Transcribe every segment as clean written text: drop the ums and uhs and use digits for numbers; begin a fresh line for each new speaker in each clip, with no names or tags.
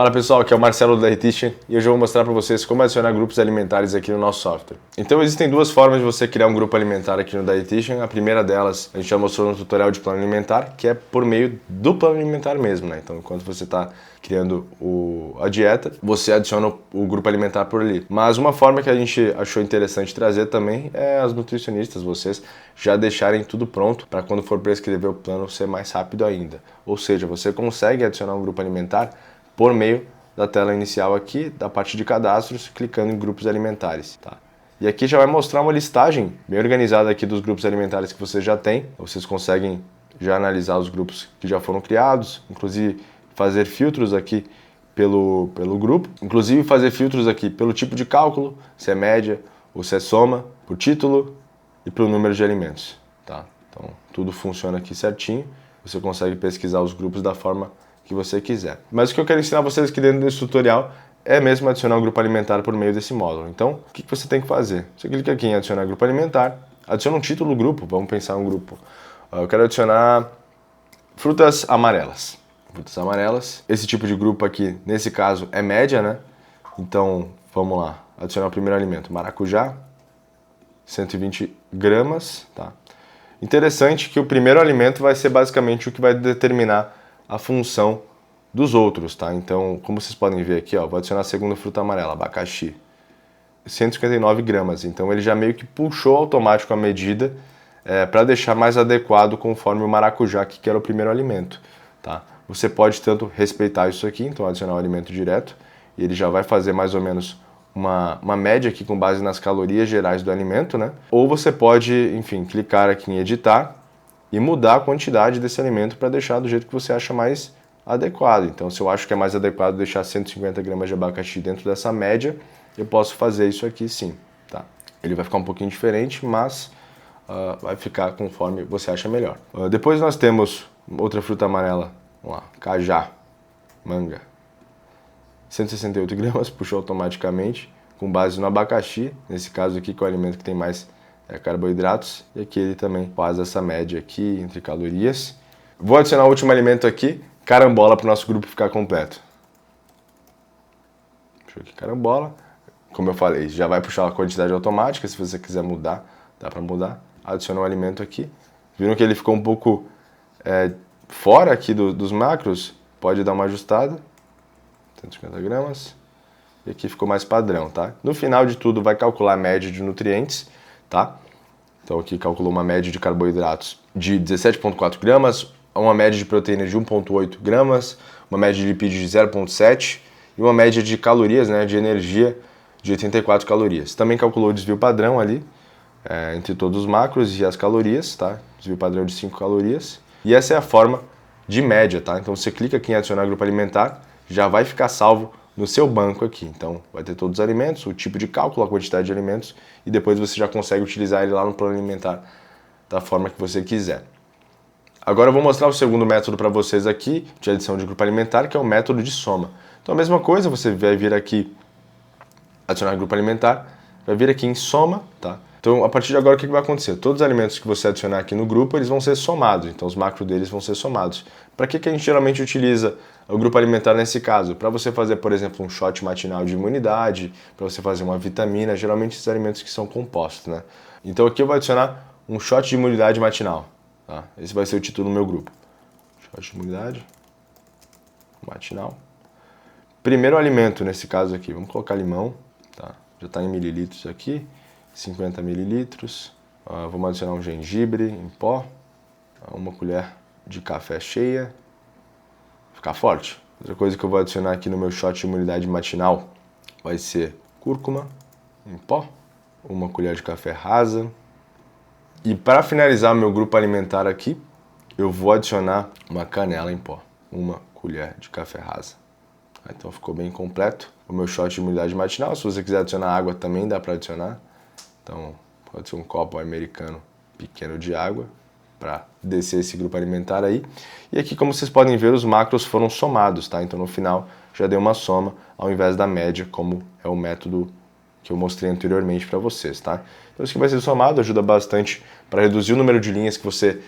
Fala pessoal, aqui é o Marcelo da Retition e hoje eu vou mostrar para vocês como adicionar grupos alimentares aqui no nosso software. Então existem duas formas de você criar um grupo alimentar aqui no Dietitian. A primeira delas a gente já mostrou no tutorial de plano alimentar, que é por meio do plano alimentar mesmo, né? Então enquanto você está criando a dieta, você adiciona o grupo alimentar por ali. Mas uma forma que a gente achou interessante trazer também é as nutricionistas, vocês já deixarem tudo pronto para quando for prescrever o plano ser mais rápido ainda. Ou seja, você consegue adicionar um grupo alimentar por meio da tela inicial aqui, da parte de cadastros, clicando em grupos alimentares, tá? E aqui já vai mostrar uma listagem bem organizada aqui dos grupos alimentares que você já tem. Vocês conseguem já analisar os grupos que já foram criados, inclusive fazer filtros aqui pelo grupo, inclusive fazer filtros aqui pelo tipo de cálculo, se é média ou se é soma, por título e pelo número de alimentos, tá? Então tudo funciona aqui certinho, você consegue pesquisar os grupos da forma que você quiser. Mas o que eu quero ensinar vocês aqui dentro desse tutorial é mesmo adicionar um grupo alimentar por meio desse módulo. Então, o que você tem que fazer? Você clica aqui em adicionar grupo alimentar, adiciona um título do grupo, vamos pensar um grupo. Eu quero adicionar frutas amarelas. Frutas amarelas. Esse tipo de grupo aqui, nesse caso, é média, né? Então, vamos lá. Adicionar o primeiro alimento, maracujá, 120 gramas, tá? Interessante que o primeiro alimento vai ser basicamente o que vai determinar a função dos outros, tá? Então, como vocês podem ver aqui, ó, vou adicionar a segunda fruta amarela, abacaxi, 159 gramas. Então, ele já meio que puxou automático a medida para deixar mais adequado conforme o maracujá, que era o primeiro alimento, tá? Você pode tanto respeitar isso aqui, então adicionar o alimento direto, e ele já vai fazer mais ou menos uma média aqui com base nas calorias gerais do alimento, né? Ou você pode, enfim, clicar aqui em editar e mudar a quantidade desse alimento para deixar do jeito que você acha mais adequado. Então, se eu acho que é mais adequado deixar 150 gramas de abacaxi dentro dessa média, eu posso fazer isso aqui sim, tá? Ele vai ficar um pouquinho diferente, mas vai ficar conforme você acha melhor. Depois nós temos outra fruta amarela, vamos lá, cajá, manga, 168 gramas, puxou automaticamente, com base no abacaxi, nesse caso aqui que é o alimento que tem mais carboidratos, e aqui ele também faz essa média aqui entre calorias. Vou adicionar o último alimento aqui, carambola, para o nosso grupo ficar completo. Deixa eu aqui, carambola. Como eu falei, já vai puxar a quantidade automática, se você quiser mudar, dá para mudar. Adiciona o alimento aqui. Viram que ele ficou um pouco fora aqui dos macros? Pode dar uma ajustada. 150 gramas. E aqui ficou mais padrão, tá? No final de tudo vai calcular a média de nutrientes, tá? Então aqui calculou uma média de carboidratos de 17,4 gramas, uma média de proteína de 1,8 gramas, uma média de lipídios de 0,7 e uma média de calorias, né, de energia de 84 calorias. Também calculou o desvio padrão ali, entre todos os macros e as calorias, tá? Desvio padrão de 5 calorias. E essa é a forma de média, tá? Então você clica aqui em adicionar grupo alimentar, já vai ficar salvo no seu banco aqui. Então vai ter todos os alimentos, o tipo de cálculo, a quantidade de alimentos e depois você já consegue utilizar ele lá no plano alimentar da forma que você quiser. Agora eu vou mostrar o segundo método para vocês aqui de adição de grupo alimentar, que é o método de soma. Então a mesma coisa, você vai vir aqui adicionar grupo alimentar, vai vir aqui em soma, tá? Então a partir de agora o que vai acontecer? Todos os alimentos que você adicionar aqui no grupo, eles vão ser somados, então os macros deles vão ser somados. Para que a gente geralmente utiliza o grupo alimentar nesse caso? Para você fazer, por exemplo, um shot matinal de imunidade, para você fazer uma vitamina, geralmente esses alimentos que são compostos, né? Então aqui eu vou adicionar um shot de imunidade matinal, tá? Esse vai ser o título do meu grupo. Shot de imunidade matinal. Primeiro alimento nesse caso aqui, vamos colocar limão, tá? Já está em mililitros aqui, 50 mililitros. Vamos adicionar um gengibre em pó, uma colher de café cheia, ficar forte. Outra coisa que eu vou adicionar aqui no meu shot de imunidade matinal vai ser cúrcuma em pó, uma colher de café rasa. E para finalizar o meu grupo alimentar aqui, eu vou adicionar uma canela em pó, uma colher de café rasa. Então ficou bem completo o meu shot de imunidade matinal. Se você quiser adicionar água também dá para adicionar. Então pode ser um copo americano pequeno de água para descer esse grupo alimentar aí. E aqui, como vocês podem ver, os macros foram somados, tá? Então no final já deu uma soma ao invés da média, como é o método que eu mostrei anteriormente para vocês, tá? Então isso que vai ser somado ajuda bastante para reduzir o número de linhas que você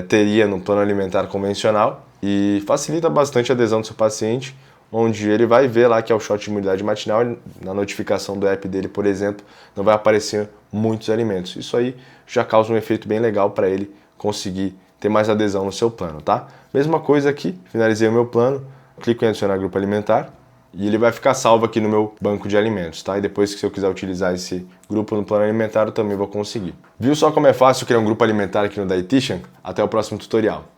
teria no plano alimentar convencional e facilita bastante a adesão do seu paciente, onde ele vai ver lá que é o shot de imunidade matinal e na notificação do app dele, por exemplo, não vai aparecer muitos alimentos. Isso aí já causa um efeito bem legal para ele conseguir ter mais adesão no seu plano, tá? Mesma coisa aqui, finalizei o meu plano, clico em adicionar grupo alimentar e ele vai ficar salvo aqui no meu banco de alimentos, tá? E depois que se eu quiser utilizar esse grupo no plano alimentar, eu também vou conseguir. Viu só como é fácil criar um grupo alimentar aqui no Dietitian? Até o próximo tutorial.